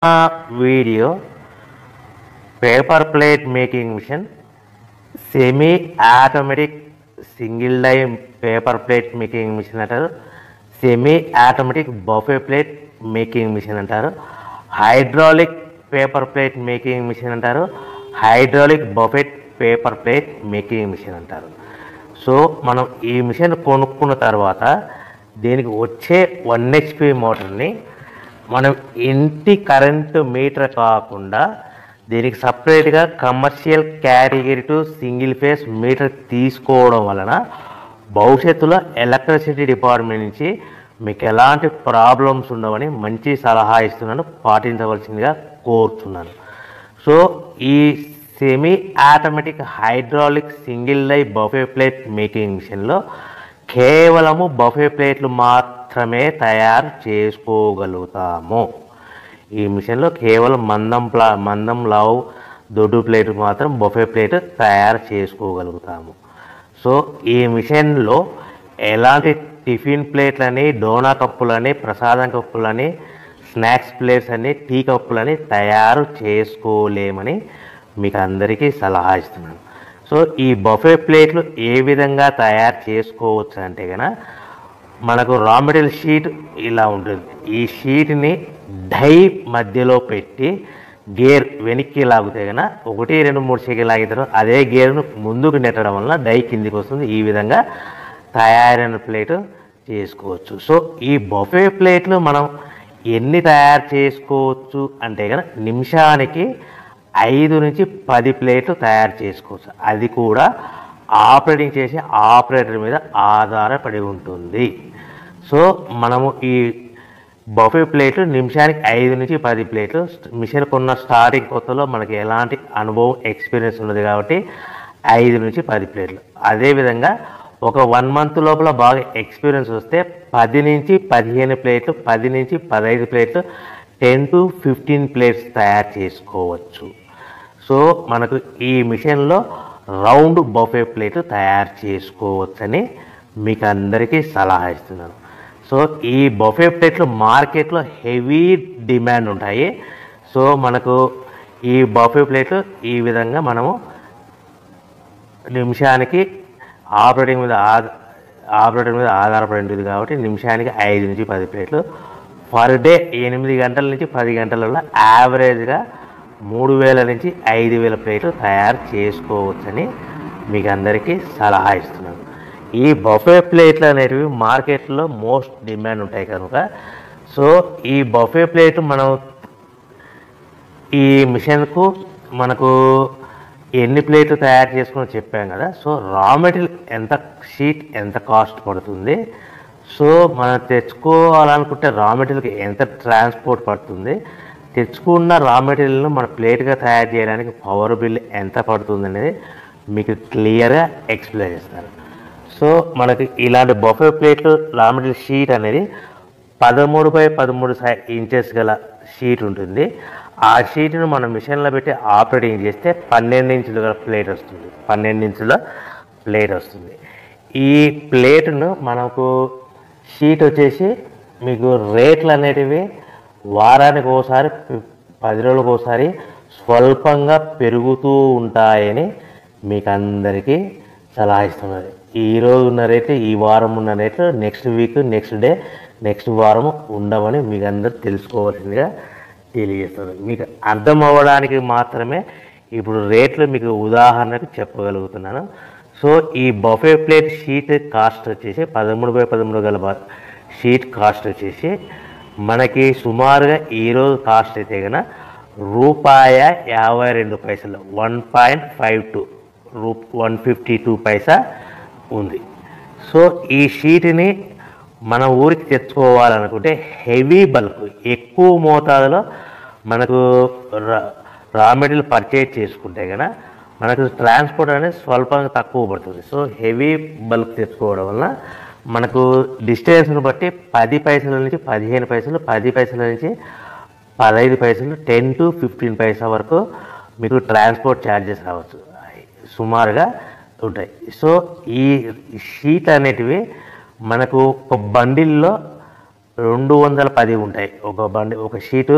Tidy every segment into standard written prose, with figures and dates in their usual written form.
Video paper plate making machine semi automatic single die paper plate making machine అంటారు. Semi automatic buffet plate making machine అంటారు. Hydraulic paper plate making machine అంటారు. Hydraulic buffet paper plate making machine అంటారు. So మనం ఈ machine కొనుక్కున్న తర్వాత దీనికి వచ్చే 1 HP మోటార్ని మనం ఇంటి కరెంటు మీటర్ కాకుండా దీనికి సపరేట్గా commercial category to single phase metre తీసుకోవడం వలన భవిష్యత్తులో ఎలక్ట్రిసిటీ డిపార్ట్మెంట్ నుంచి మీకు ఎలాంటి ప్రాబ్లమ్స్ ఉండవని మంచి సలహా ఇస్తున్నాను, పాటించవలసిందిగా కోరుతున్నాను. సో ఈ semi automatic hydraulic single die buffet plate making మిషన్లో కేవలము బఫే ప్లేట్లు మాత్రమే తయారు చేసుకోగలుగుతాము. ఈ మిషన్లో కేవలం మందం లావు దొడ్డు ప్లేట్ మాత్రం బఫే ప్లేట్ తయారు చేసుకోగలుగుతాము. సో ఈ మిషన్లో ఎలాంటి టిఫిన్ ప్లేట్లని, డోనా కప్పులని, ప్రసాదం కప్పులని, స్నాక్స్ ప్లేట్స్ అని, టీ కప్పులని తయారు చేసుకోలేమని మీకు అందరికీ సలహా ఇస్తున్నాను. సో ఈ బఫే ప్లేట్లు ఏ విధంగా తయారు చేసుకోవచ్చు అంటే కనుక మనకు రా మెటీరియల్ షీట్ ఇలా ఉంటుంది. ఈ షీట్ని డై మధ్యలో పెట్టి గేర్ వెనక్కి లాగితే కనుక 1, 2, 3 సెకండ్లు లాగితే అదే గేర్ను ముందుకు నెట్టడం వలన డై కిందికి వస్తుంది. ఈ విధంగా తయారైన ప్లేటు చేసుకోవచ్చు. సో ఈ బఫే ప్లేట్లు మనం ఎన్ని తయారు చేసుకోవచ్చు అంటే కనుక నిమిషానికి 5 నుంచి 10 ప్లేట్లు తయారు చేసుకోవచ్చు. అది కూడా ఆపరేటింగ్ చేసే ఆపరేటర్ మీద ఆధారపడి ఉంటుంది. సో మనము ఈ బఫే ప్లేట్లు నిమిషానికి 5 నుంచి 10 ప్లేట్లు మిషన్ కొన్న స్టార్టింగ్ కొత్తలో మనకి ఎలాంటి అనుభవం ఎక్స్పీరియన్స్ ఉన్నది కాబట్టి 5 నుంచి 10 ప్లేట్లు. అదేవిధంగా ఒక 1 మంత్ లోపల బాగా ఎక్స్పీరియన్స్ వస్తే 10 నుంచి 15 ప్లేట్లు, 10 నుంచి 15 ప్లేట్లు, 10 to 15 ప్లేట్స్ తయారు చేసుకోవచ్చు. సో మనకు ఈ మిషన్లో రౌండ్ బఫే ప్లేట్ తయారు చేసుకోవచ్చని మీకు అందరికీ సలహా ఇస్తున్నాను. సో ఈ బఫే ప్లేట్లు మార్కెట్లో హెవీ డిమాండ్ ఉంటాయి. సో మనకు ఈ బఫే ప్లేట్లు ఈ విధంగా మనము నిమిషానికి ఆపరేటర్ మీద ఆధారపడి ఉంటుంది కాబట్టి నిమిషానికి 5 నుంచి 10 ప్లేట్లు పర్ డే 8 గంటల నుంచి 10 గంటలలో యావరేజ్గా 3000 నుంచి 5000 ప్లేట్లు తయారు చేసుకోవచ్చని మీకు అందరికీ సలహా ఇస్తున్నాను. ఈ బఫే ప్లేట్లు అనేటివి మార్కెట్లో మోస్ట్ డిమాండ్ ఉంటాయి కనుక సో ఈ బఫే ప్లేట్ మనం ఈ మిషన్కు మనకు ఎన్ని ప్లేట్లు తయారు చేసుకుని చెప్పాం కదా. సో రా మెటీరియల్ షీట్ ఎంత కాస్ట్ పడుతుంది, సో మనం తెచ్చుకోవాలనుకుంటే రా మెటీరియల్కి ఎంత ట్రాన్స్పోర్ట్ పడుతుంది, తెచ్చుకున్న రా మెటీరియల్ను మన ప్లేట్గా తయారు చేయడానికి పవర్ బిల్ ఎంత పడుతుంది అనేది మీకు క్లియర్గా ఎక్స్ప్లెయిన్ చేస్తారు. సో మనకి ఇలాంటి బఫే ప్లేట్లు రా మెటీరియల్ షీట్ అనేది 13x13 ఇంచెస్ గల షీట్ ఉంటుంది. ఆ షీట్ను మనం మిషన్లో పెట్టి ఆపరేటింగ్ చేస్తే 12 ఇంచుల గల ప్లేట్ వస్తుంది. 12 ఇంచుల ప్లేట్ వస్తుంది. ఈ ప్లేట్ను మనకు షీట్ వచ్చేసి మీకు రేట్లు అనేటివి వారానికి ఒకసారి 10 రోజులకు ఒకసారి స్వల్పంగా పెరుగుతూ ఉంటాయని మీకు అందరికీ సలహా ఇస్తున్నారు. ఈరోజు ఉన్న రేట్లు, ఈ వారం ఉన్న రేట్లు next week, next day, next వారం ఉండవని మీకు అందరూ తెలుసుకోవాల్సిందిగా తెలియజేస్తారు. మీకు అర్థం అవ్వడానికి మాత్రమే ఇప్పుడు రేట్లు మీకు ఉదాహరణకు చెప్పగలుగుతున్నాను. సో ఈ బఫే ప్లేట్ షీట్ కాస్ట్ వచ్చేసి 13x13 గల షీట్ కాస్ట్ వచ్చేసి మనకి సుమారుగా ఈరోజు కాస్ట్ అయితే కనుక ₹52 1.52 152 పైసా ఉంది. సో ఈ షీట్ని మన ఊరికి తెచ్చుకోవాలనుకుంటే హెవీ బల్క్ ఎక్కువ మోతాదులో మనకు రా మెటీరియల్ పర్చేజ్ చేసుకుంటే కనుక మనకు ట్రాన్స్పోర్ట్ అనేది స్వల్పంగా తక్కువ పడుతుంది. సో హెవీ బల్క్ తెచ్చుకోవడం వల్ల మనకు డిస్టెన్స్ను బట్టి 10 పైసల నుంచి 15 పైసలు, 10 పైసల నుంచి 15 పైసలు, 10 to 15 పైసా వరకు మీకు ట్రాన్స్పోర్ట్ ఛార్జెస్ రావచ్చు, సుమారుగా ఉంటాయి. సో ఈ షీట్ అనేటివి మనకు ఒక బండిల్లో 210 ఉంటాయి. ఒక షీటు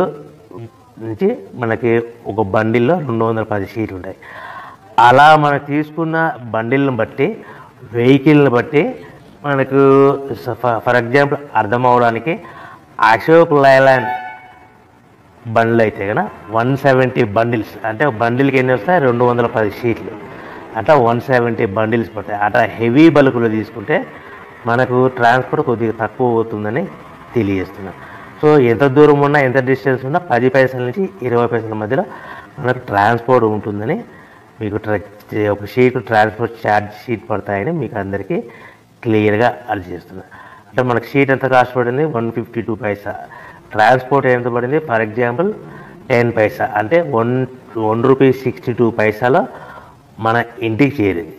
నుంచి మనకి ఒక బండిల్లో 210 షీట్లు ఉంటాయి. అలా మనం తీసుకున్న బండిల్ని బట్టి, వెహికల్ని బట్టి మనకు ఫర్ ఎగ్జాంపుల్ అర్థం అవడానికి అశోక్ లైలాండ్ బండ్లు అయితే కనుక 170 బండిల్స్, అంటే బండిల్కి ఎన్ని వస్తాయి 210 షీట్లు, అట్లా 170 బండిల్స్ పడతాయి. అట్లా హెవీ బల్కులో తీసుకుంటే మనకు ట్రాన్స్పోర్ట్ కొద్దిగా తక్కువ అవుతుందని తెలియజేస్తున్నాను. సో ఎంత దూరం ఉన్నా, ఎంత డిస్టెన్స్ ఉన్నా 10 పైసల నుంచి 20 పైసల మధ్యలో మనకు ట్రాన్స్పోర్ట్ ఉంటుందని మీకు ఒక షీట్ ట్రాన్స్పోర్ట్ ఛార్జ్ షీట్ పడతాయని మీకు అందరికీ క్లియర్గా అర్థం చేస్తున్నాను. అంటే మనకు షీట్ ఎంత కాస్ట్ పడింది 152 పైసా, ట్రాన్స్పోర్ట్ ఎంత పడింది ఫర్ ఎగ్జాంపుల్ 10 పైసా, అంటే 1 రూపీ 62 పైసాలో మన ఇంటికి చేరింది.